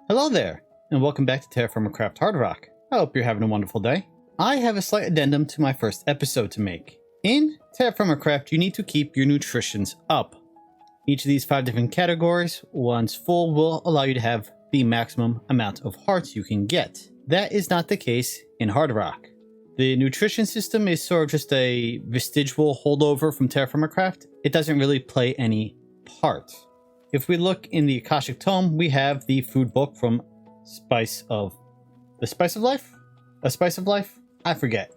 Hello there, and welcome back to TerraFirmaCraft HardRock. I hope you're having a wonderful day. I have a slight addendum to my first episode to make. In TerraFirmaCraft, you need to keep your nutritions up. Each of these 5 different categories, once full, will allow you to have the maximum amount of hearts you can get. That is not the case in HardRock. The nutrition system is sort of just a vestigial holdover from TerraFirmaCraft. It doesn't really play any part. If we look in the Akashic Tome, we have the food book from The Spice of Life? A Spice of Life? I forget.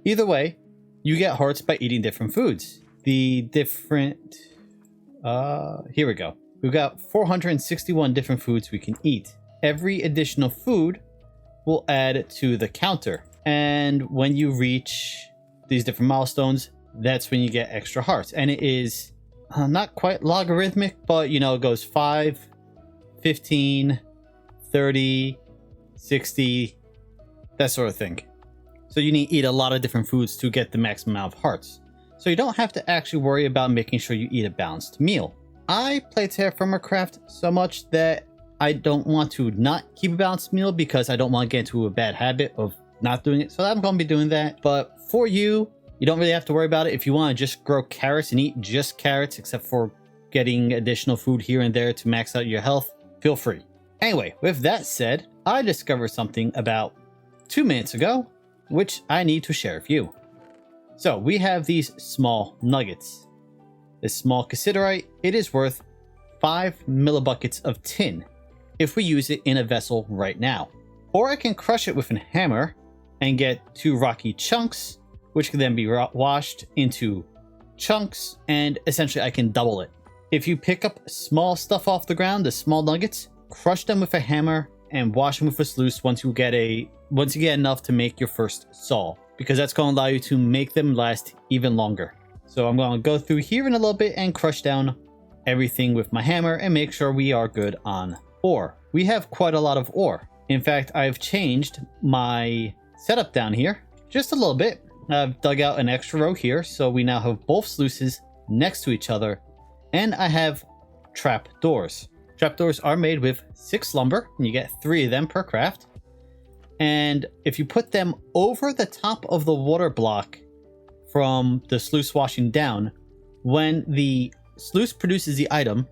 Either way, you get hearts by eating different foods. Here we go. We've got 461 different foods we can eat. Every additional food will add to the counter. And when you reach these different milestones, that's when you get extra hearts. And it is not quite logarithmic, but you know, it goes 5, 15, 30, 60, that sort of thing. So you need to eat a lot of different foods to get the maximum amount of hearts. So you don't have to actually worry about making sure you eat a balanced meal. I play TerraFirmaCraft so much that I don't want to not keep a balanced meal because I don't want to get into a bad habit of not doing it. So I'm going to be doing that. But for you, you don't really have to worry about it. If you want to just grow carrots and eat just carrots, except for getting additional food here and there to max out your health, feel free. Anyway, with that said, I discovered something about 2 minutes ago, which I need to share with you. So we have these small nuggets. This small cassiterite, it is worth 5 millibuckets of tin if we use it in a vessel right now. Or I can crush it with a hammer and get 2 rocky chunks, which can then be washed into chunks, and essentially I can double it. If you pick up small stuff off the ground, the small nuggets, crush them with a hammer and wash them with a sluice once you get enough to make your first saw, because that's going to allow you to make them last even longer. So I'm going to go through here in a little bit and crush down everything with my hammer and make sure we are good on ore. We have quite a lot of ore. In fact, I've changed my setup down here just a little bit. I've dug out an extra row here, so we now have both sluices next to each other, and I have trap doors. Trap doors are made with 6 lumber, and you get 3 of them per craft. And if you put them over the top of the water block from the sluice washing down, when the sluice produces the item,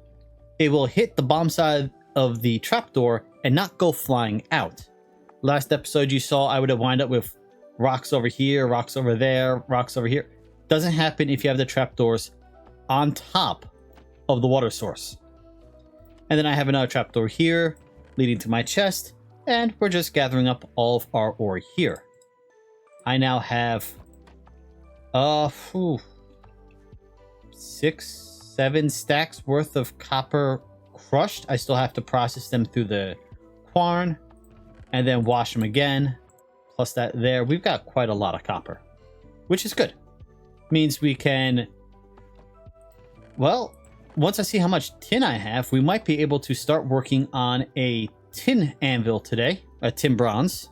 it will hit the bottom side of the trapdoor and not go flying out. Last episode you saw, I would have wound up with rocks over here, rocks over there, rocks over here. Doesn't happen if you have the trapdoors on top of the water source. And then I have another trapdoor here leading to my chest, and we're just gathering up all of our ore here. I now have 6-7 stacks worth of copper crushed. I still have to process them through the quern and then wash them again. Plus that there, we've got quite a lot of copper, which is good. Means we can, well, once I see how much tin I have, we might be able to start working on a tin anvil today, a tin bronze,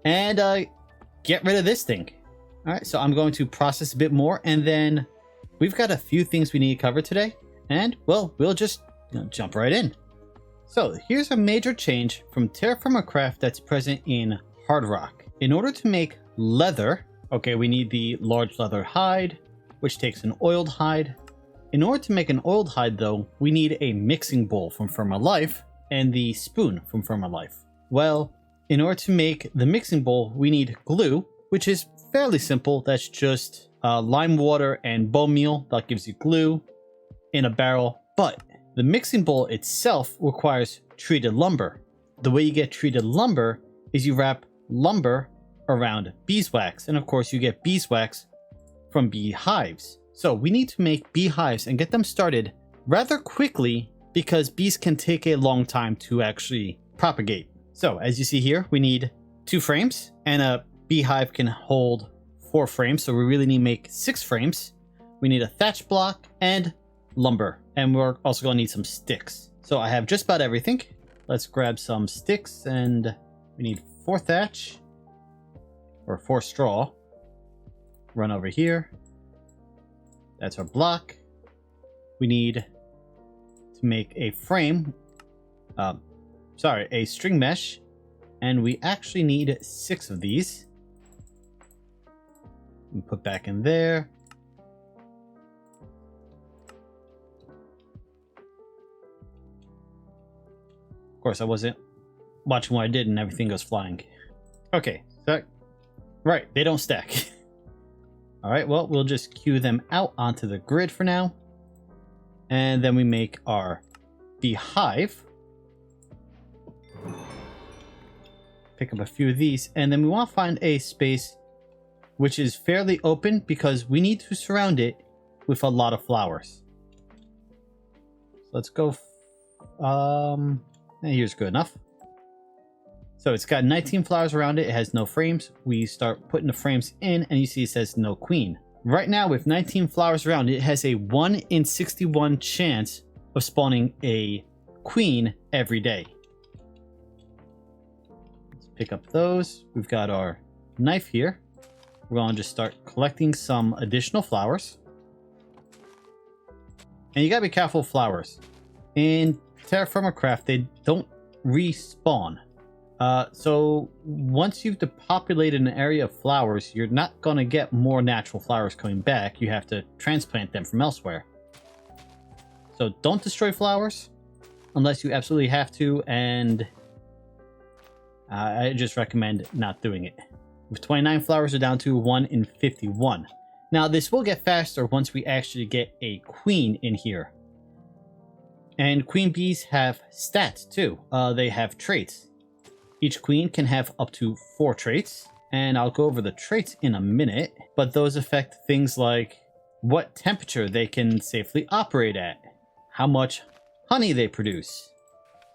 and get rid of this thing. All right, so I'm going to process a bit more, and then we've got a few things we need to cover today, and well, we'll just jump right in. So here's a major change from TerraFirmaCraft that's present in HardRock. In order to make leather, okay, we need the large leather hide, which takes an oiled hide. In order to make an oiled hide, though, we need a mixing bowl from Firmalife and the spoon from Firmalife. Well, in order to make the mixing bowl, we need glue, which is fairly simple. That's just lime water and bone meal. That gives you glue in a barrel. But the mixing bowl itself requires treated lumber. The way you get treated lumber is you wrap lumber around beeswax, and of course you get beeswax from beehives. So we need to make beehives and get them started rather quickly because bees can take a long time to actually propagate. So as you see here, we need 2 frames, and a beehive can hold 4 frames, so we really need to make 6 frames. We need a thatch block and lumber, and we're also going to need some sticks. So I have just about everything. Let's grab some sticks, and we need 4 thatch or 4 straw. Run over here. That's our block. We need to make a frame. sorry, a string mesh, and we actually need 6 of these. We put back in there. Of course, I wasn't watching what I did and everything goes flying. Okay, so, right, they don't stack. All right, well, we'll just queue them out onto the grid for now. And then we make our beehive. Pick up a few of these, and then we want to find a space which is fairly open because we need to surround it with a lot of flowers. So let's go. Here's good enough. So it's got 19 flowers around it. It has no frames. We start putting the frames in, and you see it says no queen. Right now, with 19 flowers around it, it has a 1 in 61 chance of spawning a queen every day. Pick up those. We've got our knife here. We're going to just start collecting some additional flowers. And you got to be careful of flowers. In TerraFirmaCraft, they don't respawn. So once you've depopulated an area of flowers, you're not going to get more natural flowers coming back. You have to transplant them from elsewhere. So don't destroy flowers unless you absolutely have to, and I just recommend not doing it. With 29 flowers, we're down to 1 in 51. Now, this will get faster once we actually get a queen in here. And queen bees have stats too. They have traits. Each queen can have up to 4 traits. And I'll go over the traits in a minute. But those affect things like what temperature they can safely operate at, how much honey they produce.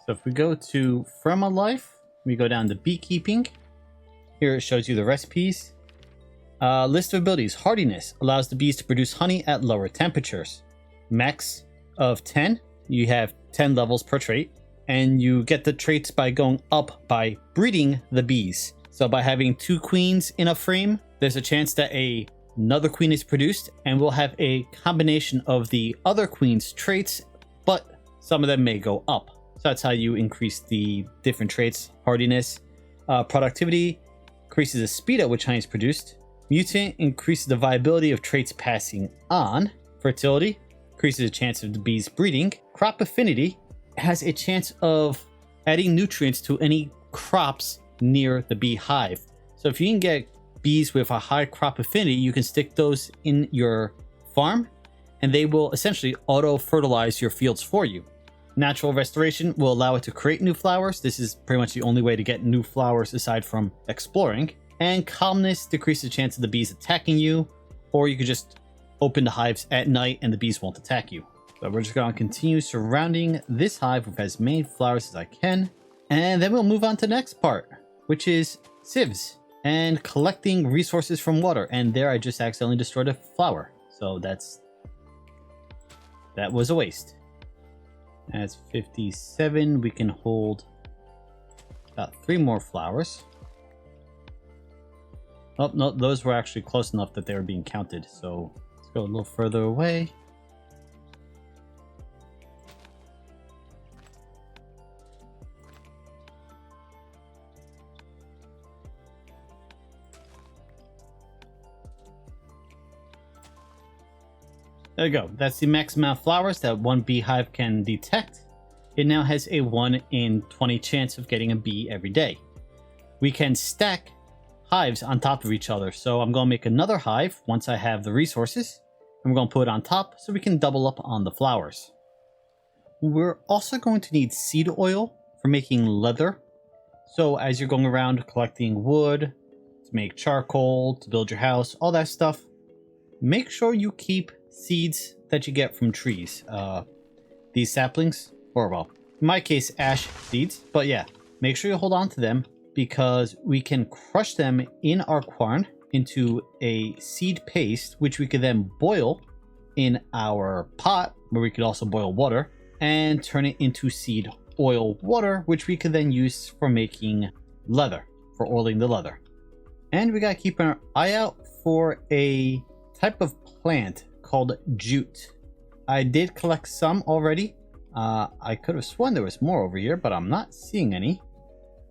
So if we go to Firma Life, we go down to beekeeping. Here it shows you the recipes. List of abilities. Hardiness allows the bees to produce honey at lower temperatures. Max of 10. You have 10 levels per trait. And you get the traits by going up by breeding the bees. So by having 2 queens in a frame, there's a chance that another queen is produced, and we'll have a combination of the other queen's traits, but some of them may go up. So that's how you increase the different traits. Hardiness, productivity increases the speed at which honey is produced. Mutant increases the viability of traits passing on. Fertility increases the chance of the bees breeding. Crop affinity has a chance of adding nutrients to any crops near the beehive. So if you can get bees with a high crop affinity, you can stick those in your farm and they will essentially auto-fertilize your fields for you. Natural restoration will allow it to create new flowers. This is pretty much the only way to get new flowers aside from exploring. And calmness decreases the chance of the bees attacking you, or you could just open the hives at night and the bees won't attack you. So we're just going to continue surrounding this hive with as many flowers as I can. And then we'll move on to the next part, which is sieves and collecting resources from water. And there I just accidentally destroyed a flower. So that was a waste. That's 57. We can hold about 3 more flowers. Oh, no, those were actually close enough that they were being counted. So let's go a little further away. There you go. That's the max amount of flowers that one beehive can detect. It now has a 1 in 20 chance of getting a bee every day. We can stack hives on top of each other. So I'm going to make another hive once I have the resources. And we're going to put it on top so we can double up on the flowers. We're also going to need seed oil for making leather. So as you're going around collecting wood, to make charcoal, to build your house, all that stuff, make sure you keep seeds that you get from trees. These saplings, or well, in my case, ash seeds. But yeah, make sure you hold on to them because we can crush them in our quern into a seed paste, which we could then boil in our pot, where we could also boil water, and turn it into seed oil water, which we could then use for making leather, for oiling the leather. And we gotta keep an eye out for a type of plant called jute. I did collect some already, I could have sworn there was more over here, but I'm not seeing any.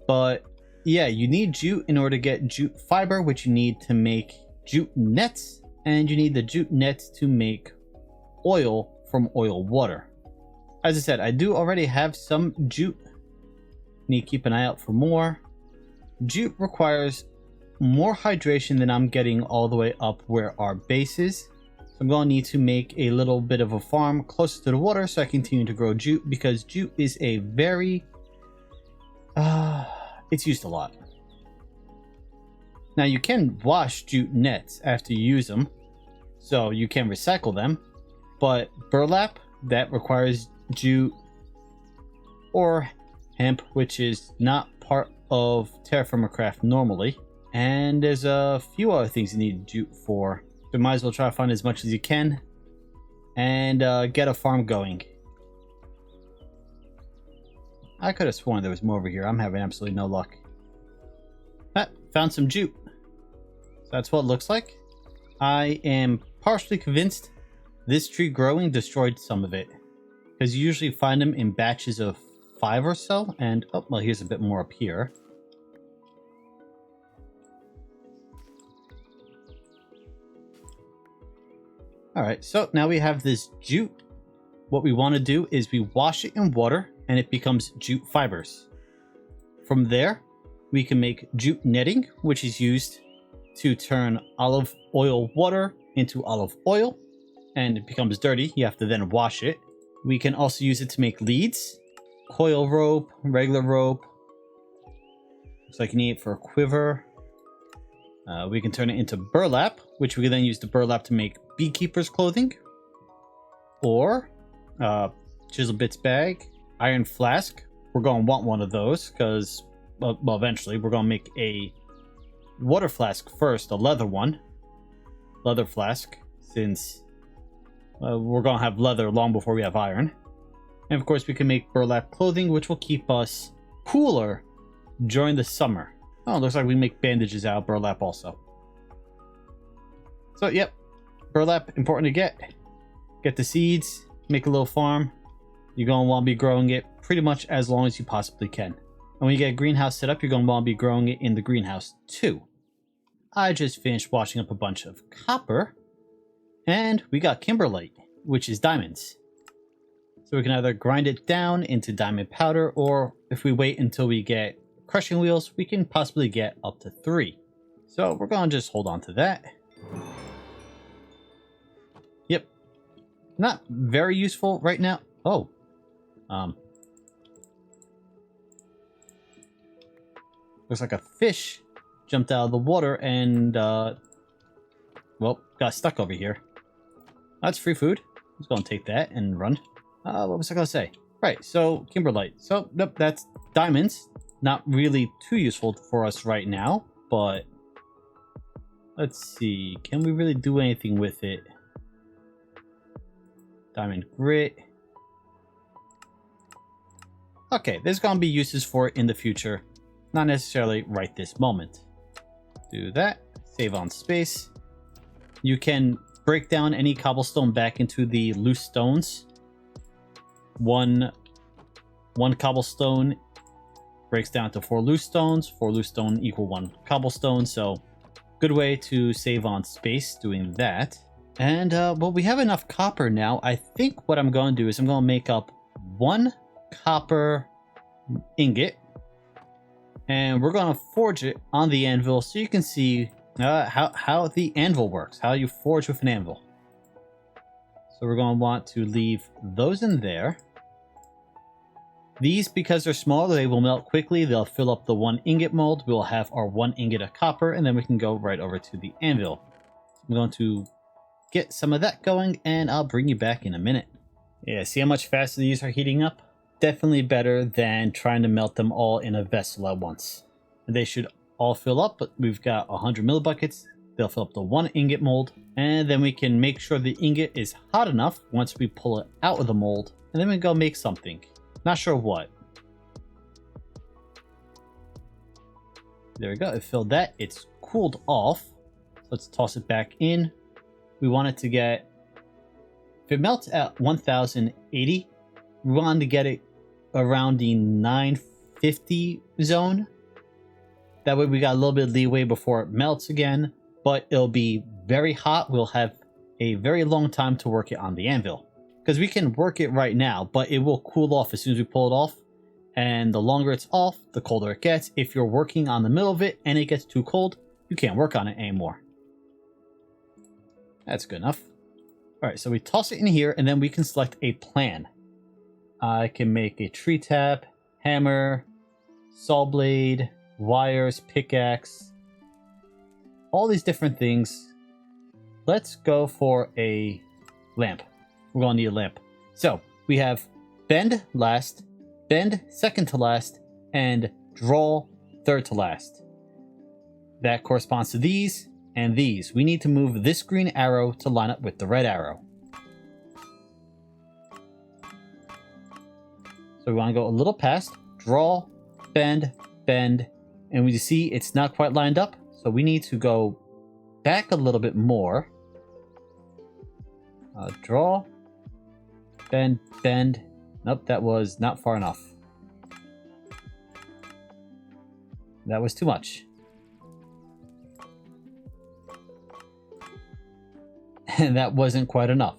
But yeah, you need jute in order to get jute fiber, which you need to make jute nets, and you need the jute nets to make oil from oil water. As I said, I do already have some jute. Need to keep an eye out for more. Jute requires more hydration than I'm getting all the way up where our base is. So I'm going to need to make a little bit of a farm closer to the water so I continue to grow jute, because jute is a very... it's used a lot. Now you can wash jute nets after you use them, so you can recycle them, but burlap, that requires jute or hemp, which is not part of TerraFirmaCraft normally. And there's a few other things you need jute for. So might as well try to find as much as you can and get a farm going. I could have sworn there was more over here. I'm having absolutely no luck. Ah, found some jute. So that's what it looks like. I am partially convinced this tree growing destroyed some of it, because you usually find them in batches of 5 or so. And oh, well, here's a bit more up here. All right, so now we have this jute. What we want to do is we wash it in water and it becomes jute fibers. From there, we can make jute netting, which is used to turn olive oil water into olive oil, and it becomes dirty. You have to then wash it. We can also use it to make leads, coil rope, regular rope. Looks like you need it for a quiver. We can turn it into burlap, which we can then use the burlap to make beekeeper's clothing. Or chisel bits bag, iron flask. We're going to want one of those because, well, eventually we're going to make a water flask first, a leather one. Leather flask, since we're going to have leather long before we have iron. And of course we can make burlap clothing, which will keep us cooler during the summer. Oh, looks like we make bandages out of burlap also. So, yep. Burlap, important to get. Get the seeds, make a little farm. You're going to want to be growing it pretty much as long as you possibly can. And when you get a greenhouse set up, you're going to want to be growing it in the greenhouse too. I just finished washing up a bunch of copper. And we got kimberlite, which is diamonds. So we can either grind it down into diamond powder, or if we wait until we get crushing wheels, we can possibly get up to 3. So we're going to just hold on to that. Yep. Not very useful right now. Oh. Looks like a fish jumped out of the water and, well, got stuck over here. That's free food. Let's go and take that and run. What was I going to say? Right, so kimberlite. So, nope, that's diamonds. Not really too useful for us right now, but let's see. Can we really do anything with it? Diamond grit. Okay, there's going to be uses for it in the future. Not necessarily right this moment. Do that. Save on space. You can break down any cobblestone back into the loose stones. One cobblestone breaks down to 4 loose stones. 4 loose stone equal 1 cobblestone. So good way to save on space doing that. And well, we have enough copper now. I think what I'm going to do is I'm going to make up 1 copper ingot, and we're going to forge it on the anvil so you can see how the anvil works, how you forge with an anvil. So we're going to want to leave those in there. These, because they're smaller, they will melt quickly. They'll fill up the 1 ingot mold. We'll have our 1 ingot of copper, and then we can go right over to the anvil. So I'm going to get some of that going, and I'll bring you back in a minute. Yeah, see how much faster these are heating up? Definitely better than trying to melt them all in a vessel at once. They should all fill up, but we've got 100 millibuckets. They'll fill up the 1 ingot mold, and then we can make sure the ingot is hot enough once we pull it out of the mold, and then we go make something. Not sure what. There we go. It filled that. It's cooled off. Let's toss it back in. We want it to get... If it melts at 1080, we wanted to get it around the 950 zone. That way we got a little bit of leeway before it melts again, but it'll be very hot. We'll have a very long time to work it on the anvil. Because we can work it right now, but it will cool off as soon as we pull it off. And the longer it's off, the colder it gets. If you're working on the middle of it and it gets too cold, you can't work on it anymore. That's good enough. Alright, so we toss it in here, and then we can select a plan. I can make a tree tap, hammer, saw blade, wires, pickaxe, all these different things. Let's go for a lamp. We're going to need a lamp. So we have bend last, bend second to last, and draw third to last. That corresponds to these and these. We need to move this green arrow to line up with the red arrow. So we want to go a little past, draw, bend, bend, and we see it's not quite lined up. So we need to go back a little bit more. Draw, bend, bend. Nope, that was not far enough. That was too much. And that wasn't quite enough.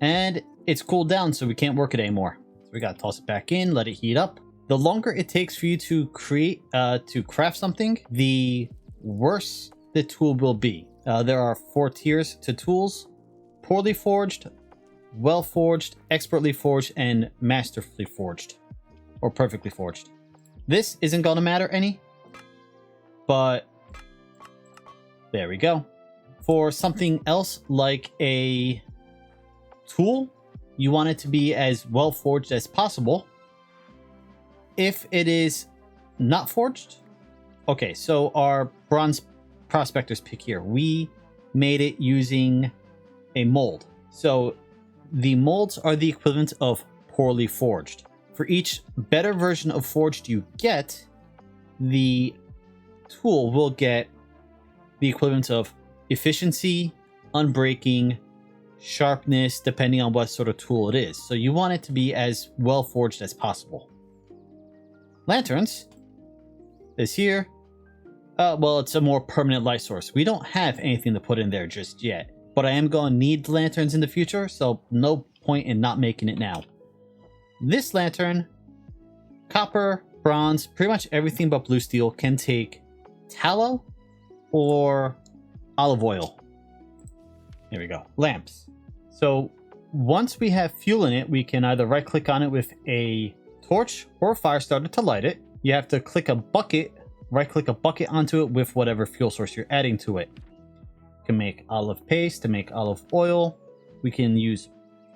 And it's cooled down, so we can't work it anymore. So we gotta toss it back in, let it heat up. The longer it takes for you to craft something, the worse the tool will be. There are 4 tiers to tools: poorly forged, well forged, expertly forged, and masterfully forged, or perfectly forged. This isn't gonna matter any, but there we go. For something else like a tool, you want it to be as well forged as possible. If it is not forged, okay, so our bronze prospector's pick here, we made it using a mold. So the molds are the equivalent of poorly forged. For each better version of forged you get, the tool will get the equivalent of efficiency, unbreaking, sharpness, depending on what sort of tool it is. So you want it to be as well forged as possible. Lanterns is here. Well, it's a more permanent light source. We don't have anything to put in there just yet, but I am going to need lanterns in the future, so no point in not making it now. This lantern, copper, bronze, pretty much everything but blue steel can take tallow or olive oil. Here we go. Lamps. So once we have fuel in it, we can either right click on it with a torch or a fire starter to light it. You have to click a bucket, right click a bucket onto it with whatever fuel source you're adding to it. You can make olive paste to make olive oil. We can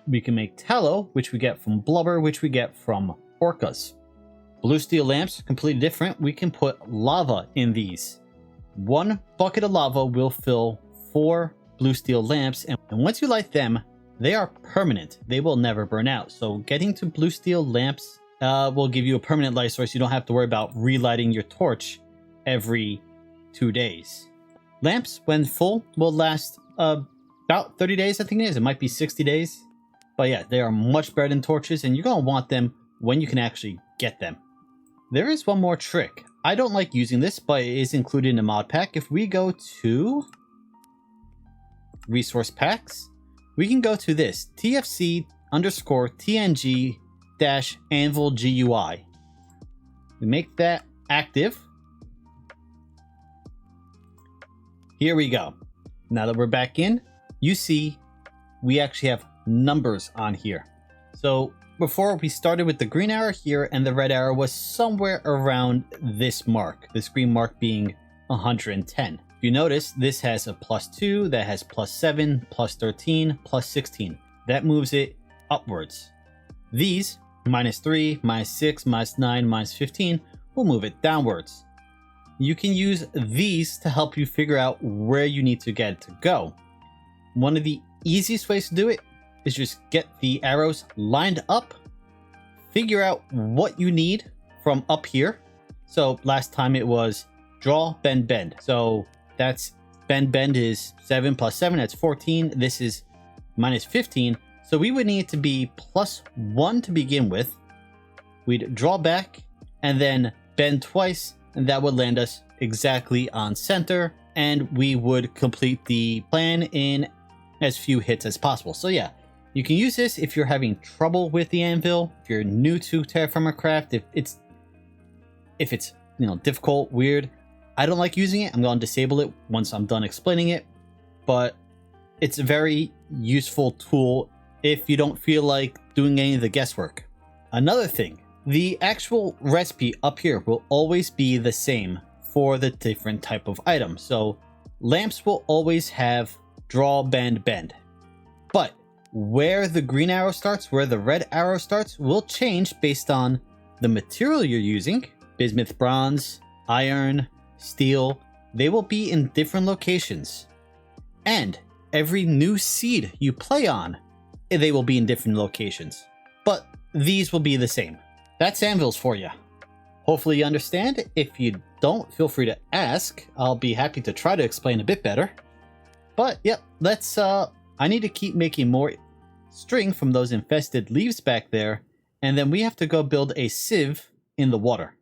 make tallow, which we get from blubber, which we get from orcas. Blue steel lamps, completely different. We can put lava in these. 1 bucket of lava will fill 4 blue steel lamps, and once you light them, they are permanent. They will never burn out. So getting to blue steel lamps will give you a permanent light source. You don't have to worry about relighting your torch every 2 days. Lamps, when full, will last about 30 days, I think it is. It might be 60 days. But yeah, they are much better than torches, and you're going to want them when you can actually get them. There is one more trick. I don't like using this, but it is included in the mod pack. If we go to resource packs, we can go to this TFC_TNG-Anvil GUI. We make that active. Here we go. Now that we're back in, you see we actually have numbers on here. So before we started with the green arrow here, and the red arrow was somewhere around this mark, this green mark being 110. If you notice, this has a +2, that has +7, +13, +16. That moves it upwards. These, -3, -6, -9, -15, will move it downwards. You can use these to help you figure out where you need to get it to go. One of the easiest ways to do it is just get the arrows lined up, figure out what you need from up here. So last time it was draw, bend, bend. So that's bend, bend is 7 + 7, that's 14. This is -15. So we would need it to be +1 to begin with. We'd draw back and then bend twice, and that would land us exactly on center, and we would complete the plan in as few hits as possible. So yeah, you can use this if you're having trouble with the anvil, if you're new to TerraFirmaCraft, if it's difficult, weird. I don't like using it. I'm going to disable it once I'm done explaining it, but it's a very useful tool if you don't feel like doing any of the guesswork. Another thing, the actual recipe up here will always be the same for the different type of item. So lamps will always have draw, bend, bend. But where the green arrow starts, where the red arrow starts, will change based on the material you're using. Bismuth, bronze, iron, steel, they will be in different locations. And every new seed you play on, they will be in different locations. But these will be the same. That's anvils for you. Hopefully you understand. If you don't, feel free to ask. I'll be happy to try to explain a bit better. But yep, let's I need to keep making more string from those infested leaves back there, and then we have to go build a sieve in the water.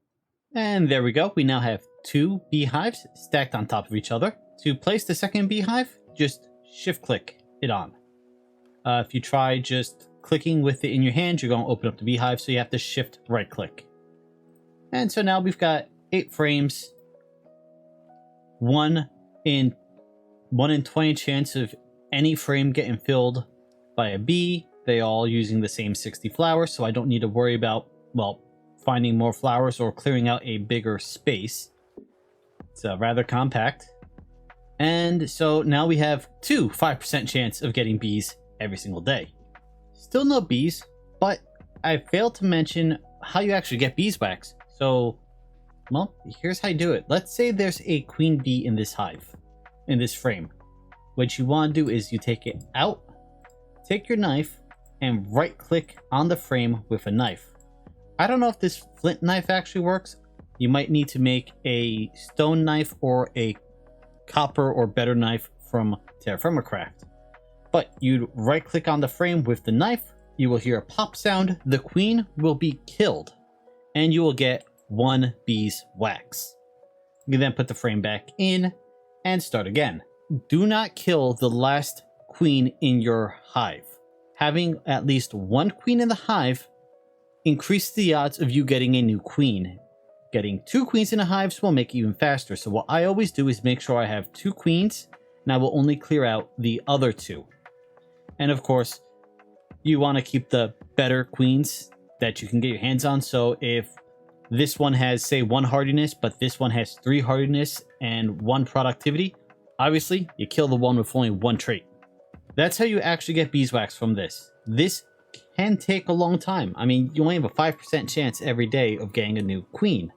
And there we go. We now have 2 beehives stacked on top of each other. To place the second beehive, just shift click it on. If you try just clicking with it in your hand, you're going to open up the beehive, so you have to shift right click. And so now we've got 8 frames, 1 in 20 chance of any frame getting filled by a bee. They all using the same 60 flowers, so I don't need to worry about, well, finding more flowers or clearing out a bigger space. It's rather compact. And so now we have 2 5% chance of getting bees every single day. Still no bees, but I failed to mention how you actually get beeswax. So, well, here's how you do it. Let's say there's a queen bee in this hive, in this frame. What you want to do is you take it out, take your knife, and right click on the frame with a knife. I don't know if this flint knife actually works. You might need to make a stone knife or a copper or better knife from TerraFirmaCraft. But you'd right click on the frame with the knife, you will hear a pop sound, the queen will be killed, and you will get 1 beeswax. You can then put the frame back in and start again. Do not kill the last queen in your hive. Having at least 1 queen in the hive increases the odds of you getting a new queen. Getting 2 queens in a hive will make it even faster. So what I always do is make sure I have 2 queens, and I will only clear out the other 2. And of course, you want to keep the better queens that you can get your hands on. So if this one has, say, 1 hardiness, but this one has 3 hardiness and 1 productivity, obviously you kill the one with only 1 trait. That's how you actually get beeswax from this. This can take a long time. I mean, you only have a 5% chance every day of getting a new queen.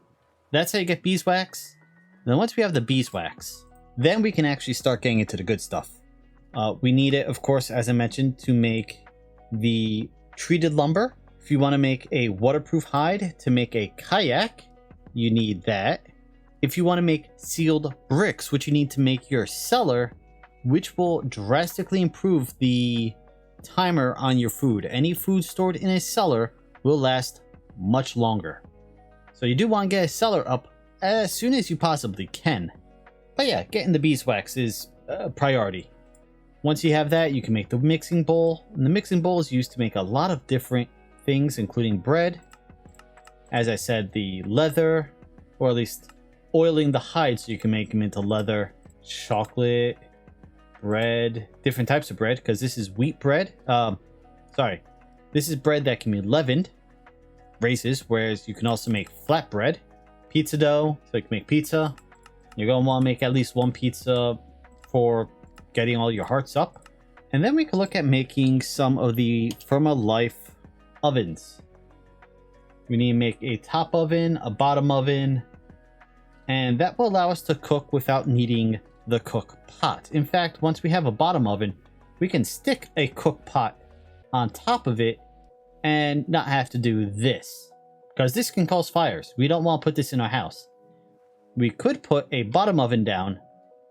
That's how you get beeswax. And then once we have the beeswax, then we can actually start getting into the good stuff. We need it, of course, as I mentioned, to make the treated lumber. If you want to make a waterproof hide to make a kayak, you need that. If you want to make sealed bricks, which you need to make your cellar, which will drastically improve the timer on your food. Any food stored in a cellar will last much longer. So you do want to get a cellar up as soon as you possibly can. But yeah, getting the beeswax is a priority. Once you have that, you can make the mixing bowl. And the mixing bowl is used to make a lot of different things, including bread. As I said, the leather, or at least oiling the hide so you can make them into leather, chocolate, bread, different types of bread, because this is wheat bread. This is bread that can be leavened, raisins, whereas you can also make flat bread, pizza dough, so you can make pizza. You're going to want to make at least 1 pizza for getting all your hearts up. And then we can look at making some of the Firma Life ovens. We need to make a top oven, a bottom oven, and that will allow us to cook without needing the cook pot. In fact, once we have a bottom oven, we can stick a cook pot on top of it and not have to do this, because this can cause fires. We don't want to put this in our house. We could put a bottom oven down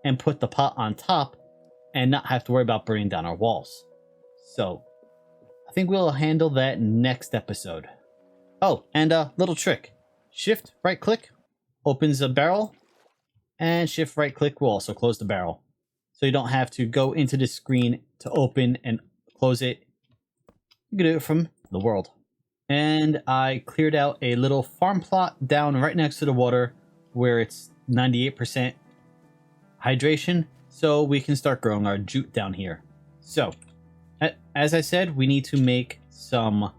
and put the pot on top and not have to worry about burning down our walls. So I think we'll handle that next episode. Oh, and a little trick. Shift right click opens a barrel, and shift right click will also close the barrel. So you don't have to go into the screen to open and close it. You can do it from the world. And I cleared out a little farm plot down right next to the water where it's 98% hydration, so we can start growing our jute down here. So, as I said, we need to make some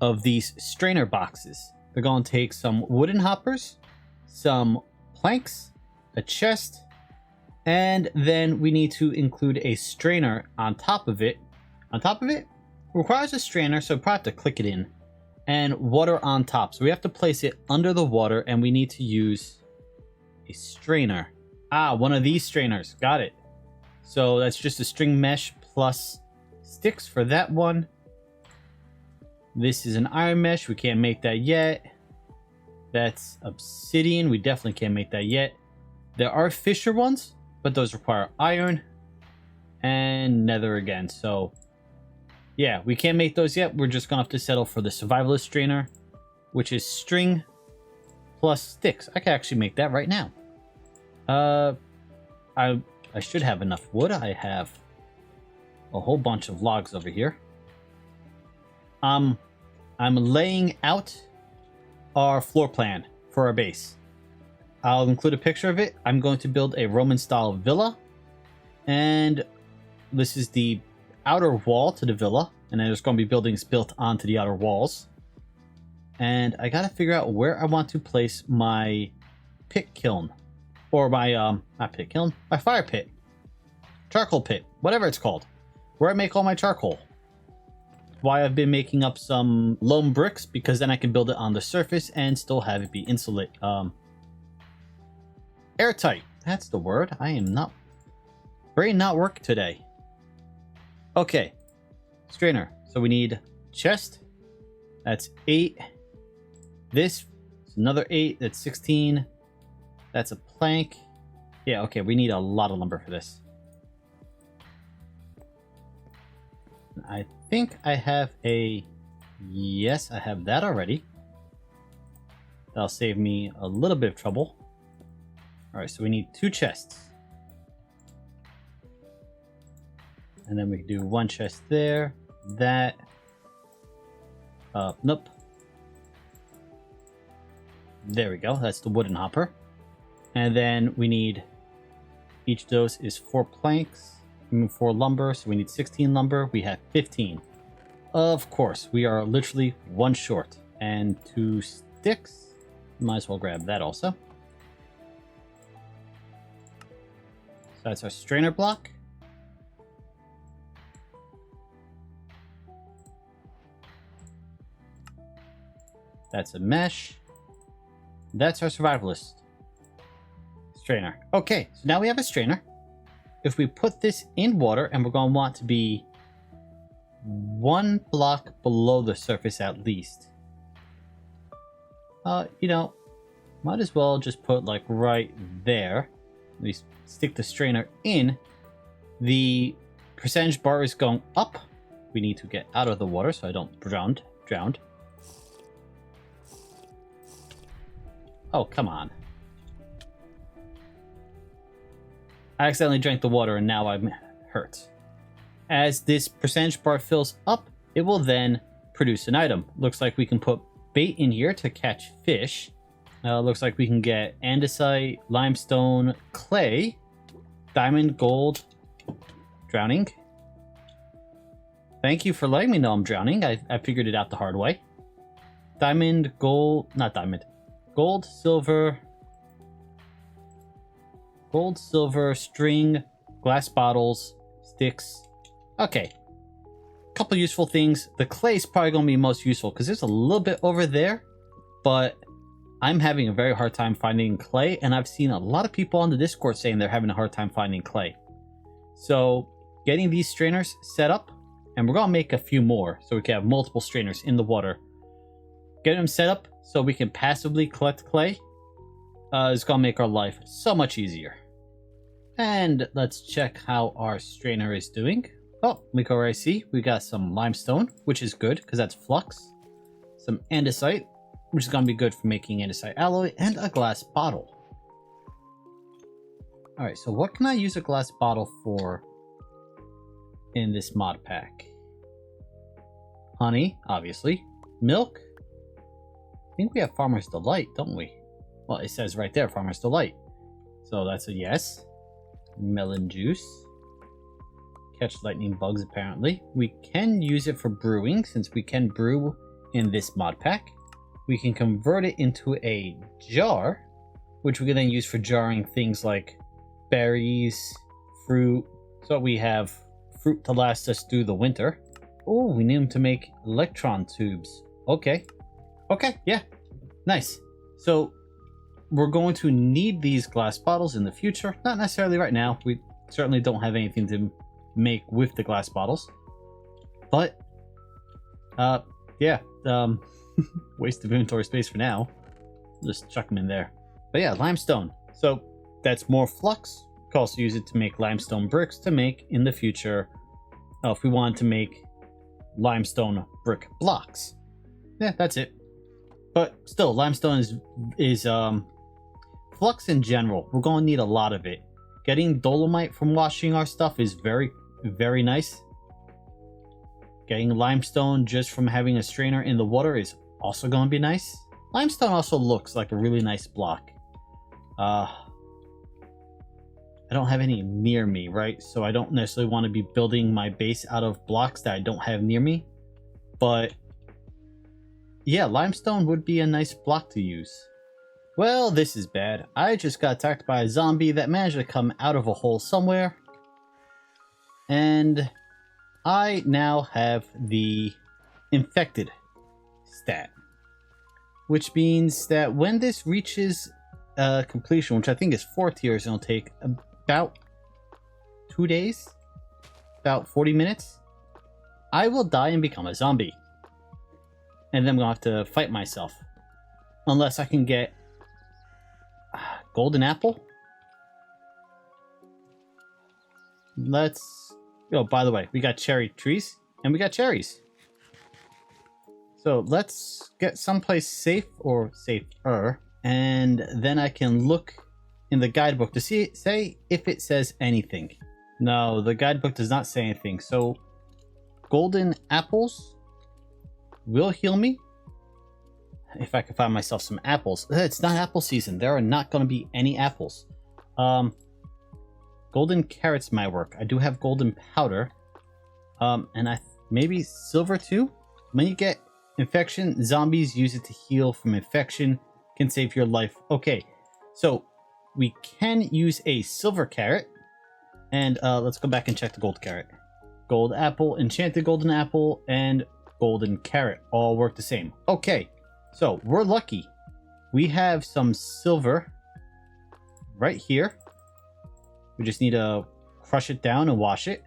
of these strainer boxes. They're going to take some wooden hoppers, some planks, a chest, and then we need to include a strainer on top of it. On top of it requires a strainer, so we probably have to click it in, and water on top. So we have to place it under the water, and we need to use a strainer. One of these strainers. Got it. So that's just a string mesh plus sticks for that one. This is an iron mesh. We can't make that yet. That's obsidian. We definitely can't make that yet. There are fisher ones, but those require iron and nether again. So yeah, we can't make those yet. We're just gonna have to settle for the survivalist strainer, which is string plus sticks. I can actually make that right now. I should have enough wood. I have a whole bunch of logs over here. I'm laying out our floor plan for our base. I'll include a picture of it. I'm going to build a Roman style villa, and this is the outer wall to the villa, and then there's going to be buildings built onto the outer walls. And I gotta figure out where I want to place my pit kiln, or my not pit kiln, my fire pit, charcoal pit, whatever it's called, where I make all my charcoal. Why I've been making up some loam bricks, because then I can build it on the surface and still have it be insulate, airtight. That's the word. I am not brain not working today. Okay, strainer. So we need chest. That's 8. This is another 8. That's 16. That's a plank. Yeah, okay, we need a lot of lumber for this. I think I have a... Yes, I have that already. That'll save me a little bit of trouble. Alright, so we need 2 chests. And then we can do 1 chest there. That. Nope. There we go. That's the wooden hopper. And then we need... Each of those is 4 planks. 4 lumber, so we need 16 lumber. We have 15. Of course, we are literally 1 short. And 2 sticks. Might as well grab that also. So that's our strainer block. That's a mesh. That's our survivalist strainer. Okay, so now we have a strainer. If we put this in water, and we're going to want to be 1 block below the surface at least. You know, might as well just put like right there. We stick the strainer in. The percentage bar is going up. We need to get out of the water so I don't drown. Oh, come on. I accidentally drank the water and now I'm hurt. As this percentage bar fills up, it will then produce an item. Looks like we can put bait in here to catch fish. Looks like we can get andesite, limestone, clay, diamond, gold, drowning. Thank you for letting me know I'm drowning. I figured it out the hard way. Diamond, gold, not diamond. Gold, silver, string, glass bottles, sticks. Okay. Couple useful things. The clay is probably going to be most useful because there's a little bit over there, but I'm having a very hard time finding clay, and I've seen a lot of people on the Discord saying they're having a hard time finding clay. So getting these strainers set up, and we're going to make a few more so we can have multiple strainers in the water. Get them set up so we can passively collect clay is going to make our life so much easier. And let's check how our strainer is doing. Oh, look where I see. We got some limestone, which is good because that's flux. Some andesite, which is going to be good for making andesite alloy, and a glass bottle. Alright, so what can I use a glass bottle for in this mod pack? Honey, obviously. Milk? I think we have Farmer's Delight, don't we? Well, it says right there, Farmer's Delight. So that's a yes. Melon juice. Catch lightning bugs, apparently. We can use it for brewing, since we can brew in this mod pack. We can convert it into a jar, which we can then use for jarring things like berries, fruit. So we have fruit to last us through the winter. Oh, we need them to make electron tubes. Okay. Okay, yeah. Nice. So we're going to need these glass bottles in the future. Not necessarily right now. We certainly don't have anything to make with the glass bottles. But, yeah. Waste of inventory space for now. Just chuck them in there. But yeah, limestone. So that's more flux. We can also use it to make limestone bricks to make in the future. If we wanted to make limestone brick blocks. Yeah, that's it. But still, limestone is flux in general. We're going to need a lot of it. Getting dolomite from washing our stuff is very, very nice. Getting limestone just from having a strainer in the water is also going to be nice. Limestone also looks like a really nice block. I don't have any near me, right? So I don't necessarily want to be building my base out of blocks that I don't have near me. But yeah, limestone would be a nice block to use. Well, this is bad. I just got attacked by a zombie that managed to come out of a hole somewhere. And I now have the infected stat. Which means that when this reaches completion, which I think is 4 tiers, it'll take about 2 days, about 40 minutes, I will die and become a zombie. And then I'm going to have to fight myself. Unless I can get golden apple. Let's... Oh, by the way, we got cherry trees and we got cherries. So let's get someplace safe or safer. And then I can look in the guidebook to say if it says anything. No, the guidebook does not say anything. So golden apples will heal me. If I can find myself some apples. It's not apple season. There are not going to be any apples. Golden carrots might work. I do have golden powder. And maybe silver too? When you get infection, zombies use it to heal from infection. Can save your life. Okay, so we can use a silver carrot. And let's go back and check the gold carrot. Gold apple, enchanted golden apple, and golden carrot all work the same. Okay, so we're lucky. We have some silver right here. We just need to crush it down and wash it.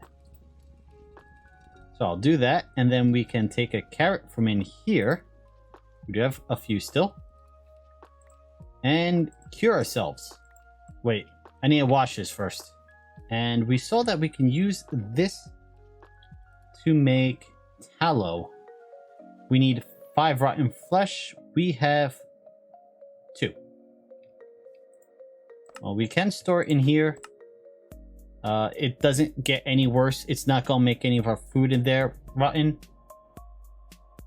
So I'll do that, and then we can take a carrot from in here. We do have a few still. And cure ourselves. Wait, I need to wash this first. And we saw that we can use this to make tallow. We need 5 rotten flesh. We have 2. Well, we can store it in here. It doesn't get any worse. It's not going to make any of our food in there rotten.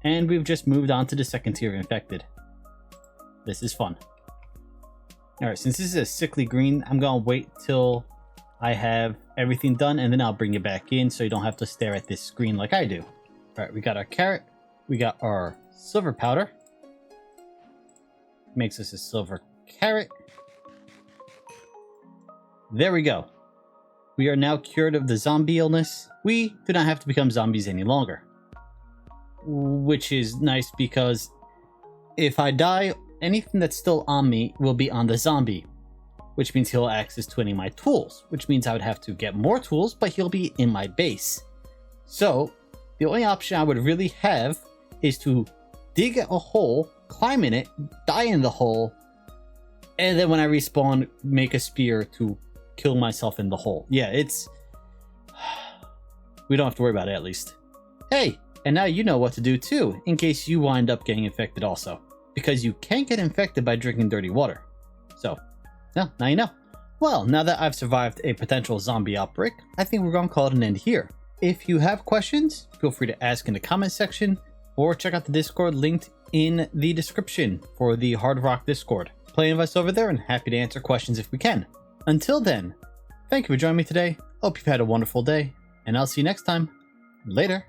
And we've just moved on to the second tier of infected. This is fun. Alright, since this is a sickly green, I'm going to wait till I have everything done, and then I'll bring it back in so you don't have to stare at this screen like I do. Alright, we got our carrot. We got our silver powder. Makes us a silver carrot. There we go. We are now cured of the zombie illness. We do not have to become zombies any longer. Which is nice because if I die, anything that's still on me will be on the zombie. Which means he'll access to any of my tools. Which means I would have to get more tools, but he'll be in my base. So, the only option I would really have is to dig a hole, climb in it, die in the hole, and then when I respawn, make a spear to kill myself in the hole. Yeah, it's we don't have to worry about it at least. Hey, and now you know what to do too, in case you wind up getting infected also. Because you can't get infected by drinking dirty water. So, now you know. Well, now that I've survived a potential zombie outbreak, I think we're going to call it an end here. If you have questions, feel free to ask in the comment section, or check out the Discord linked in the description for the HardRock Discord. Plenty of us over there and happy to answer questions if we can. Until then, thank you for joining me today. Hope you've had a wonderful day, and I'll see you next time. Later.